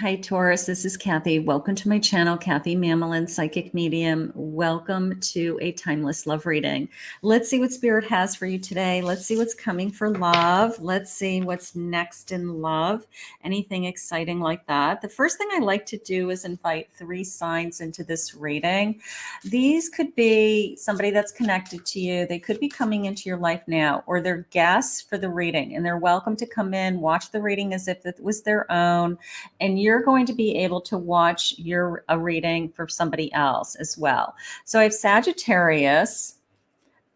Hi, Taurus. This is Kathy. Welcome to my channel, Kathy Mamolen, Psychic Medium. Welcome to a timeless love reading. Let's see what Spirit has for you today. Let's see what's coming for love. Let's see what's next in love. Anything exciting like that. The first thing I like to do is invite 3 signs into this reading. These could be somebody that's connected to you. They could be coming into your life now, or they're guests for the reading, and they're welcome to come in, watch the reading as if it was their own, and you're going to be able to watch a reading for somebody else as well. So I have Sagittarius,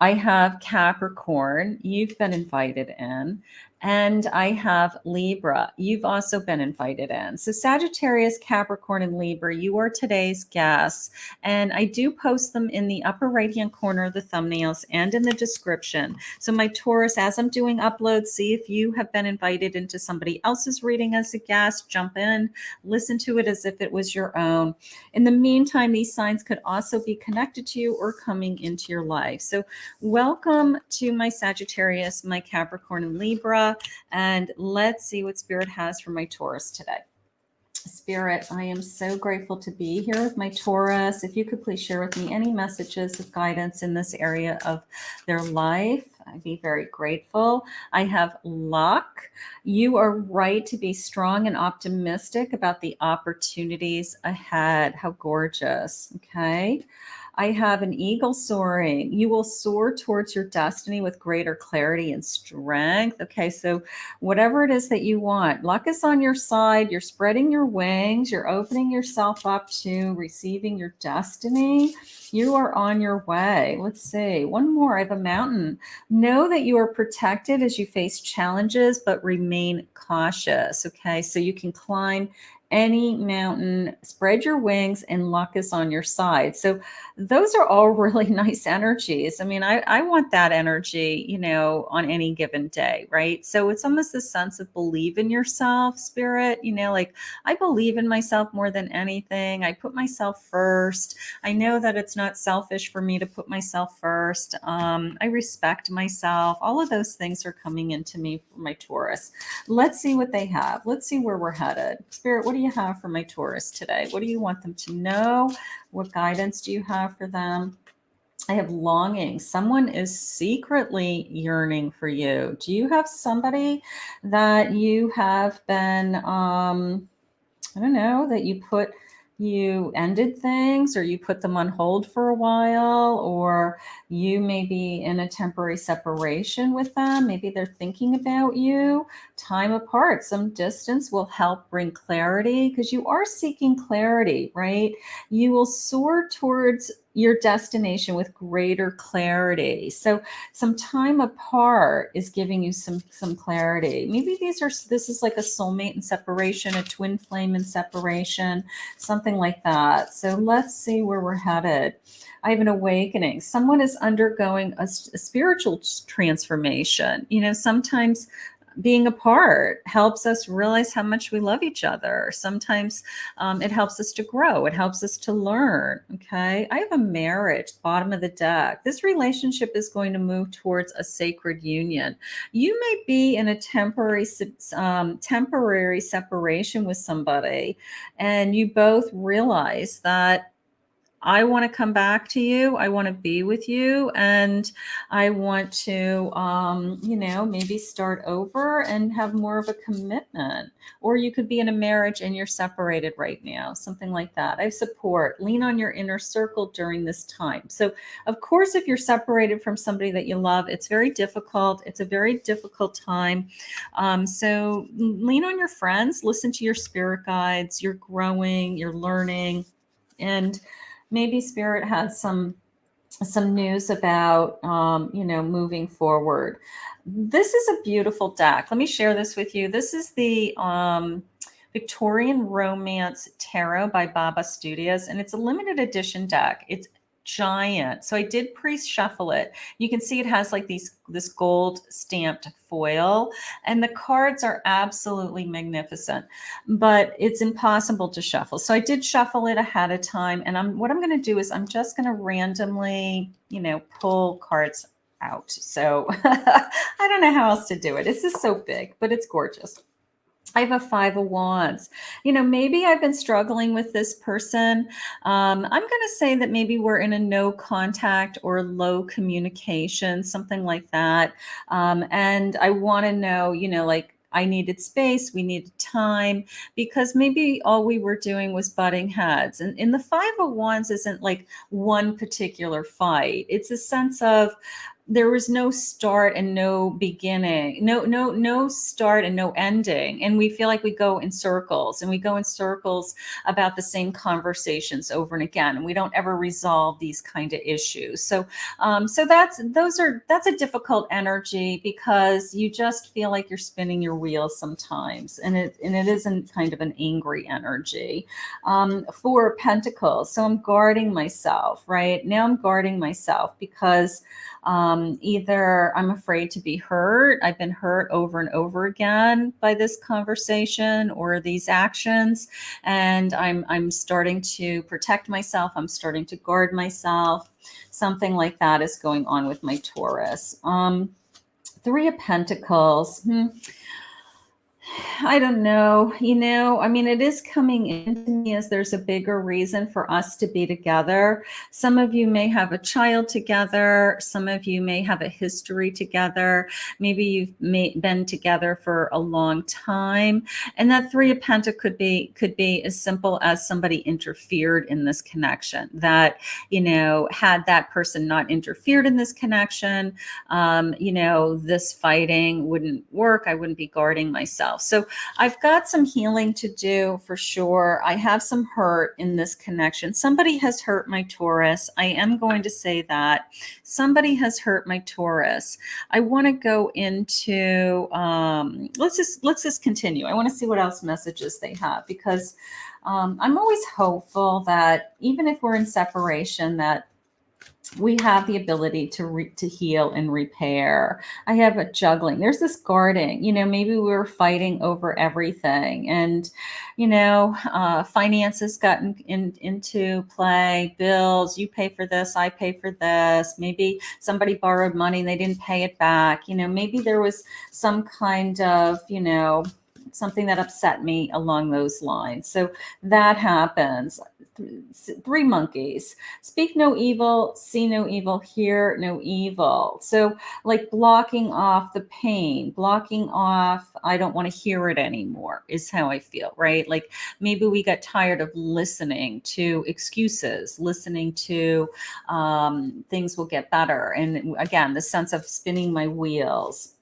I have Capricorn, you've been invited in, and I have Libra, you've also been invited in. So Sagittarius, Capricorn, and Libra, you are today's guests. And I do post them in the upper right-hand corner of the thumbnails and in the description. So my Taurus, as I'm doing uploads, see if you have been invited into somebody else's reading as a guest, jump in, listen to it as if it was your own. In the meantime, these signs could also be connected to you or coming into your life. So welcome to my Sagittarius, my Capricorn, and Libra, and let's see what Spirit has for my Taurus today. Spirit, I am so grateful to be here with my Taurus. If you could please share with me any messages of guidance in this area of their life, I'd be very grateful. I have luck. You are right to be strong and optimistic about the opportunities ahead. How gorgeous. Okay. I have an eagle soaring. You will soar towards your destiny with greater clarity and strength. Okay, so whatever it is that you want, luck is on your side. You're spreading your wings. You're opening yourself up to receiving your destiny. You are on your way. Let's see. One more. I have a mountain. Know that you are protected as you face challenges, but remain cautious. Okay, so you can climb any mountain, spread your wings, and luck is on your side. So those are all really nice energies. I mean, I want that energy, on any given day, right? So it's almost a sense of believe in yourself, Spirit, like I believe in myself more than anything. I put myself first. I know that it's not selfish for me to put myself first. I respect myself. All of those things are coming into me for my Taurus. Let's see what they have. Let's see where we're headed. Spirit, what do you have for my Taurus today? What do you want them to know? What guidance do you have for them? I have longing. Someone is secretly yearning for you. Do you have somebody that you have been, I don't know, that you ended things, or you put them on hold for a while, or you may be in a temporary separation with them. Maybe they're thinking about you. Time apart, some distance will help bring clarity, because you are seeking clarity, right? You will soar towards your destination with greater clarity. So some time apart is giving you some clarity. Maybe this is like a soulmate in separation, a twin flame in separation, something like that. So let's see where we're headed. I have an awakening. Someone is undergoing a spiritual transformation. Sometimes being apart helps us realize how much we love each other. Sometimes it helps us to grow. It helps us to learn. Okay. I have a marriage, bottom of the deck. This relationship is going to move towards a sacred union. You may be in a temporary separation with somebody, and you both realize that I want to come back to you. I want to be with you, and I want to, maybe start over and have more of a commitment. Or you could be in a marriage and you're separated right now, something like that. I support. Lean on your inner circle during this time. So, of course, if you're separated from somebody that you love, it's very difficult. It's a very difficult time. So lean on your friends. Listen to your spirit guides. You're growing. You're learning, and maybe Spirit has some news about, moving forward. This is a beautiful deck. Let me share this with you. This is the Victorian Romance Tarot by Baba Studios, and it's a limited edition deck. It's giant. So I did pre-shuffle it. You can see it has like this gold stamped foil, and the cards are absolutely magnificent, but it's impossible to shuffle. So I did shuffle it ahead of time, and what I'm going to do is I'm just going to randomly, pull cards out. So I don't know how else to do it. It's just so big, but it's gorgeous. I have a 5 of Wands. Maybe I've been struggling with this person. I'm going to say that maybe we're in a no contact or low communication, something like that. And I want to know, like, I needed space, we needed time, because maybe all we were doing was butting heads. And in the 5 of Wands isn't like one particular fight. It's a sense of there was no start and no beginning, no start and no ending, and we feel like we go in circles, and we go in circles about the same conversations over and again, and we don't ever resolve these kind of issues. So that's a difficult energy, because you just feel like you're spinning your wheels sometimes, and it isn't kind of an angry energy. 4 of Pentacles. So I'm guarding myself right now. I'm guarding myself because either I'm afraid to be hurt. I've been hurt over and over again by this conversation or these actions, and I'm starting to protect myself. I'm starting to guard myself. Something like that is going on with my Taurus. 3 of Pentacles. I don't know. I mean, it is coming into me as there's a bigger reason for us to be together. Some of you may have a child together. Some of you may have a history together. Maybe you've been together for a long time. And that 3 of Pentacles could be as simple as somebody interfered in this connection. That, had that person not interfered in this connection, this fighting wouldn't work. I wouldn't be guarding myself. So I've got some healing to do for sure. I have some hurt in this connection. Somebody has hurt my Taurus. I am going to say that. Somebody has hurt my Taurus. I want to go into, let's just continue. I want to see what else messages they have, because I'm always hopeful that even if we're in separation, that we have the ability to heal and repair. I have a juggling. There's this guarding. Maybe we were fighting over everything, and finances got into play. Bills, you pay for this, I pay for this. Maybe somebody borrowed money and they didn't pay it back. Maybe there was some kind of something that upset me along those lines. So that happens. 3 monkeys. Speak no evil, see no evil, hear no evil. So, like, blocking off the pain, blocking off, I don't want to hear it anymore, is how I feel, right? Like, maybe we got tired of listening to excuses, listening to things will get better. And again, the sense of spinning my wheels.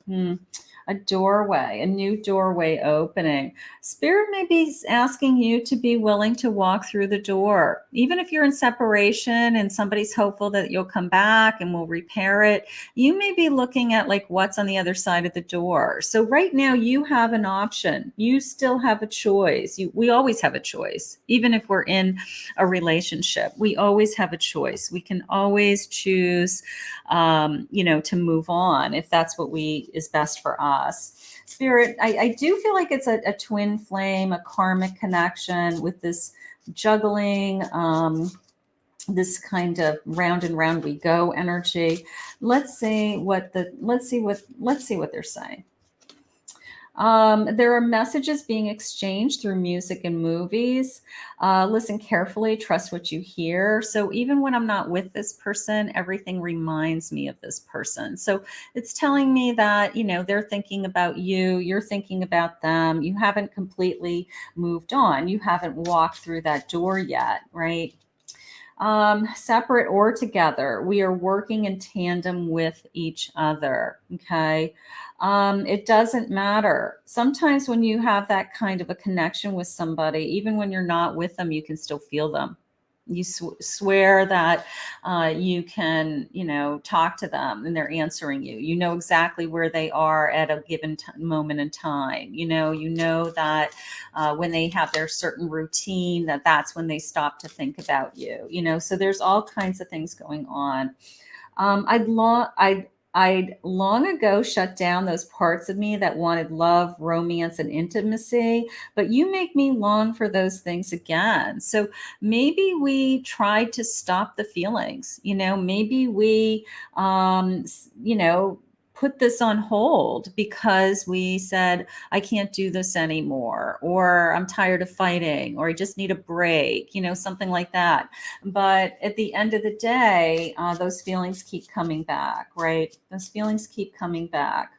A doorway, a new doorway opening. Spirit may be asking you to be willing to walk through the door. Even if you're in separation and somebody's hopeful that you'll come back and we'll repair it, you may be looking at like what's on the other side of the door. So right now you have an option. You still have a choice. We always have a choice. Even if we're in a relationship, we always have a choice. We can always choose to move on if that's what is best for us. Spirit, I do feel like it's a twin flame, a karmic connection with this juggling, this kind of round and round we go energy. Let's see what they're saying. There are messages being exchanged through music and movies. Listen carefully, trust what you hear. So even when I'm not with this person, everything reminds me of this person. So it's telling me that, they're thinking about you, you're thinking about them. You haven't completely moved on. You haven't walked through that door yet, right? Separate or together, we are working in tandem with each other. Okay. It doesn't matter. Sometimes when you have that kind of a connection with somebody, even when you're not with them, you can still feel them. You swear that you can, talk to them and they're answering you. You know exactly where they are at a given moment in time. You know that when they have their certain routine, that's when they stop to think about you. So there's all kinds of things going on. I'd long ago shut down those parts of me that wanted love, romance, and intimacy, but you make me long for those things again. So maybe we tried to stop the feelings, maybe we, put this on hold because we said, I can't do this anymore, or I'm tired of fighting, or I just need a break, something like that. But at the end of the day, those feelings keep coming back, right? Those feelings keep coming back.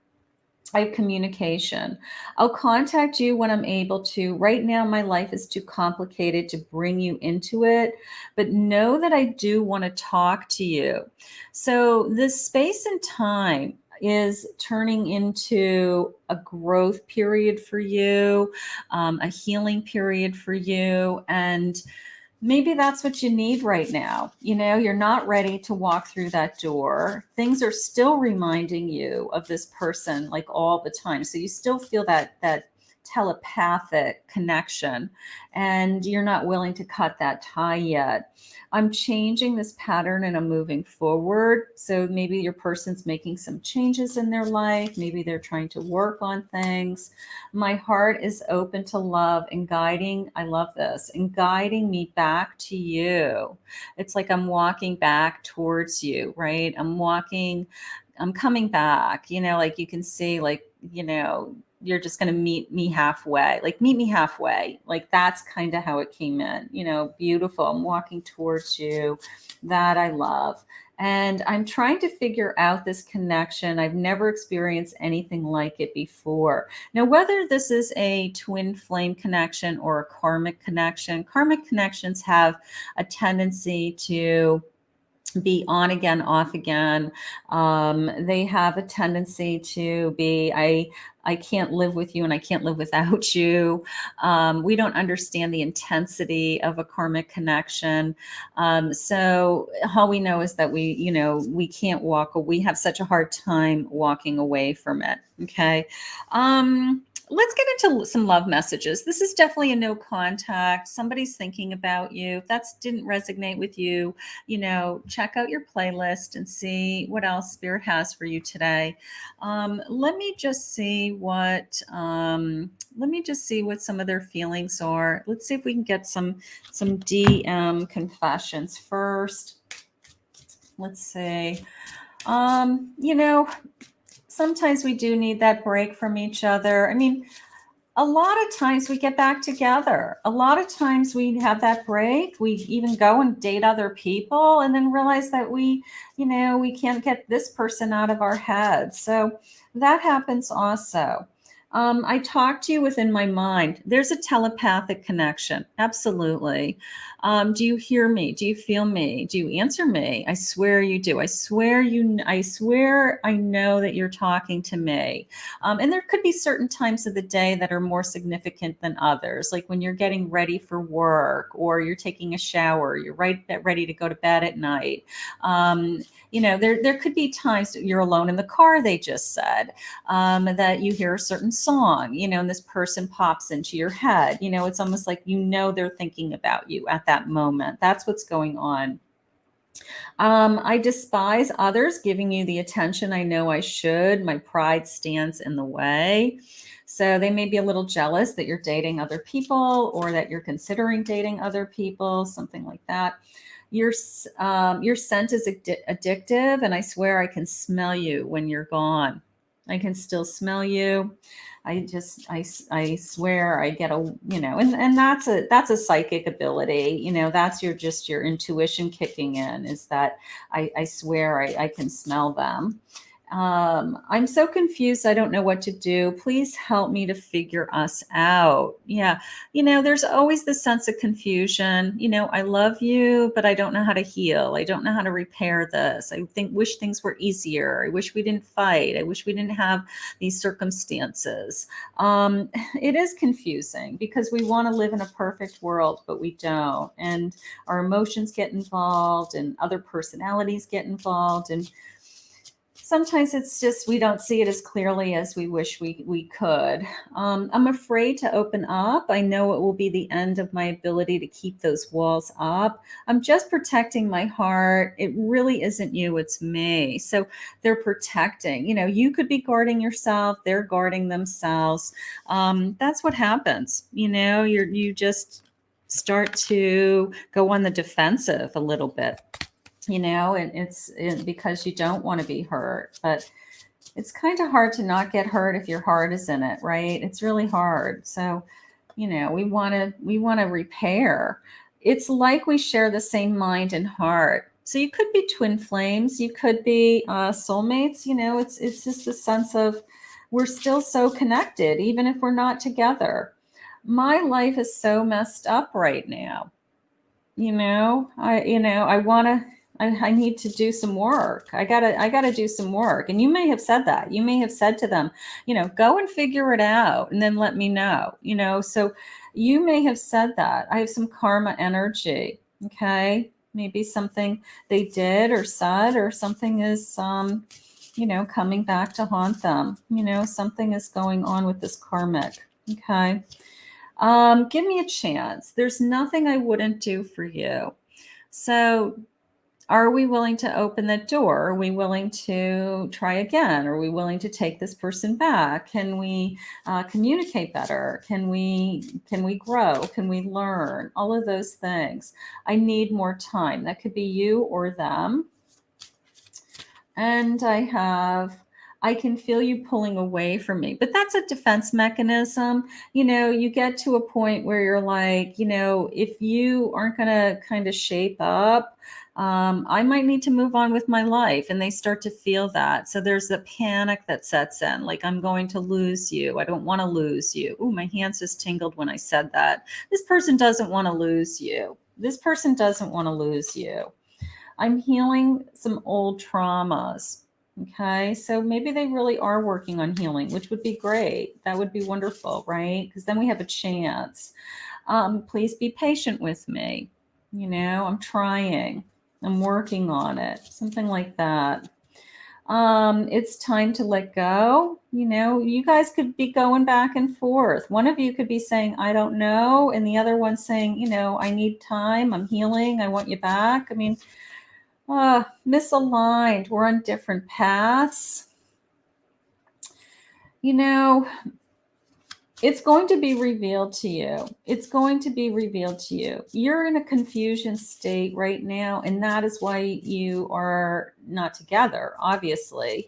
I have communication. I'll contact you when I'm able to. Right now, my life is too complicated to bring you into it, but know that I do want to talk to you. So, this space and time is turning into a growth period for you, a healing period for you. And maybe that's what you need right now. You're not ready to walk through that door. Things are still reminding you of this person like all the time. So you still feel that telepathic connection, and you're not willing to cut that tie yet. I'm changing this pattern and I'm moving forward. So maybe your person's making some changes in their life. Maybe they're trying to work on things. My heart is open to love and guiding. I love this, and guiding me back to you. It's like I'm walking back towards you, right? I'm coming back, like you can see, like, you're just going to meet me halfway, like meet me halfway. Like that's kind of how it came in, beautiful. I'm walking towards you. That I love. And I'm trying to figure out this connection. I've never experienced anything like it before. Now, whether this is a twin flame connection or a karmic connections have a tendency to be on again, off again. They have a tendency to be, I can't live with you and I can't live without you. We don't understand the intensity of a karmic connection. So all we know is that we can't we have such a hard time walking away from it. Okay. Let's get into some love messages. This is definitely a no contact. Somebody's thinking about you. If that didn't resonate with you, check out your playlist and see what else Spirit has for you today. Let me just see what some of their feelings are. Let's see if we can get some DM confessions first. Let's see. Sometimes we do need that break from each other. I mean, a lot of times we get back together. A lot of times we have that break. We even go and date other people and then realize that we can't get this person out of our heads. So that happens also. I talk to you within my mind. There's a telepathic connection. Absolutely. Do you hear me? Do you feel me? Do you answer me? I swear you do. I swear I know that you're talking to me. And there could be certain times of the day that are more significant than others, like when you're getting ready for work or you're taking a shower, you're ready to go to bed at night. There could be times you're alone in the car, they just said, that you hear a certain song, and this person pops into your head. It's almost like they're thinking about you at that moment. That's what's going on. I despise others giving you the attention I know I should. My pride stands in the way. So they may be a little jealous that you're dating other people or that you're considering dating other people, something like that. Your scent is addictive, and I swear I can smell you when you're gone. I can still smell you. I swear I get and that's a psychic ability. That's your intuition kicking in, is that I swear I can smell them. I'm so confused. I don't know what to do. Please help me to figure us out. Yeah. There's always this sense of confusion. I love you, but I don't know how to heal. I don't know how to repair this. Wish things were easier. I wish we didn't fight. I wish we didn't have these circumstances. It is confusing because we want to live in a perfect world, but we don't. And our emotions get involved and other personalities get involved. And sometimes it's just we don't see it as clearly as we wish we could. I'm afraid to open up. I know it will be the end of my ability to keep those walls up. I'm just protecting my heart. It really isn't you, it's me. So they're protecting. You could be guarding yourself. They're guarding themselves. That's what happens. You just start to go on the defensive a little bit. And it's because you don't want to be hurt, but it's kind of hard to not get hurt if your heart is in it, right? It's really hard. So, we want to repair. It's like we share the same mind and heart. So you could be twin flames, you could be soulmates. It's just a sense of we're still so connected, even if we're not together. My life is so messed up right now. I want to, I need to do some work. I gotta do some work. And you may have said that. You may have said to them, go and figure it out and then let me know, so you may have said that. I have some karma energy. Okay. Maybe something they did or said, or something is, coming back to haunt them. Something is going on with this karmic. Okay. Give me a chance. There's nothing I wouldn't do for you. So, are we willing to open the door? Are we willing to try again? Are we willing to take this person back? Can we communicate better? Can we grow? Can we learn? All of those things. I need more time. That could be you or them. And I can feel you pulling away from me, but that's a defense mechanism. You get to a point where you're like, if you aren't going to kind of shape up, I might need to move on with my life. And they start to feel that. So there's a panic that sets in, like, I'm going to lose you. I don't want to lose you. Oh, my hands just tingled when I said that. This person doesn't want to lose you. This person doesn't want to lose you. I'm healing some old traumas. Okay. So maybe they really are working on healing, which would be great. That would be wonderful, right? Because then we have a chance. Please be patient with me. I'm trying. I'm working on it. Something like that. It's time to let go. You guys could be going back and forth. One of you could be saying, I don't know. And the other one saying, I need time. I'm healing. I want you back. I mean, misaligned. We're on different paths. It's going to be revealed to you. It's going to be revealed to you. You're in a confusion state right now, and that is why you are not together, obviously.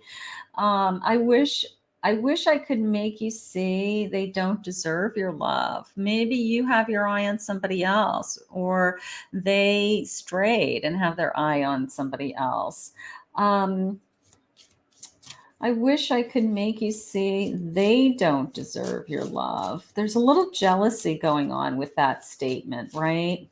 I wish I could make you see they don't deserve your love. Maybe you have your eye on somebody else, or they strayed and have their eye on somebody else. I wish I could make you see they don't deserve your love. There's a little jealousy going on with that statement, right?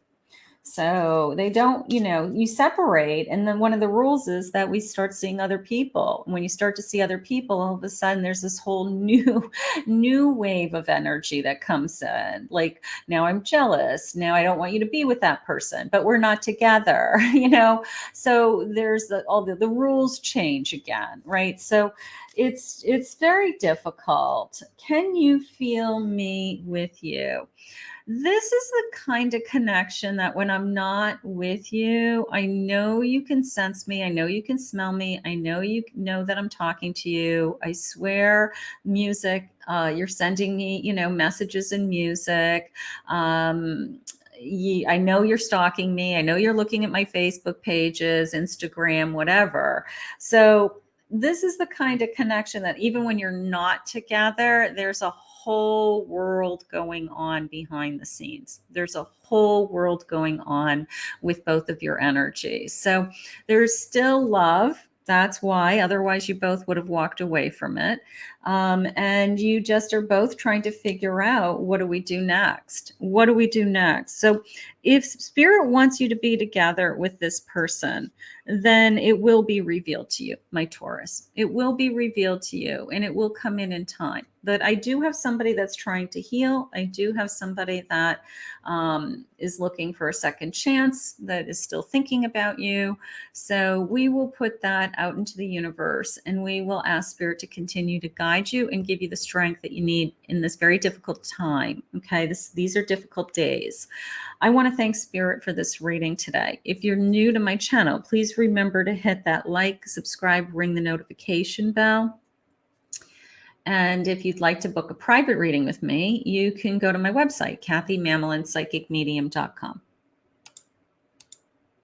So they don't, you separate. And then one of the rules is that we start seeing other people. When you start to see other people, all of a sudden there's this whole new wave of energy that comes in. Like, now I'm jealous. Now I don't want you to be with that person, but we're not together, So there's all the rules change again, right? So it's very difficult. Can you feel me with you? This is the kind of connection that when I'm not with you, I know you can sense me. I know you can smell me. I know you know that I'm talking to you. I swear, music, you're sending me, messages in music. I know you're stalking me. I know you're looking at my Facebook pages, Instagram, whatever. So this is the kind of connection that even when you're not together, there's a whole world going on behind the scenes. There's a whole world going on with both of your energies. So there's still love. That's why. Otherwise, you both would have walked away from it. And you just are both trying to figure out, what do we do next? What do we do next? So if Spirit wants you to be together with this person, then it will be revealed to you, my Taurus. It will be revealed to you, and it will come in time. But I do have somebody that's trying to heal. I do have somebody that is looking for a second chance, that is still thinking about you. So we will put that out into the universe, and we will ask Spirit to continue to guide you and give you the strength that you need in this very difficult time. Okay, these are difficult days. I want to thank Spirit for this reading today. If you're new to my channel, please remember to hit that like, subscribe, ring the notification bell. And if you'd like to book a private reading with me, you can go to my website, KathyMamolenPsychicMedium.com.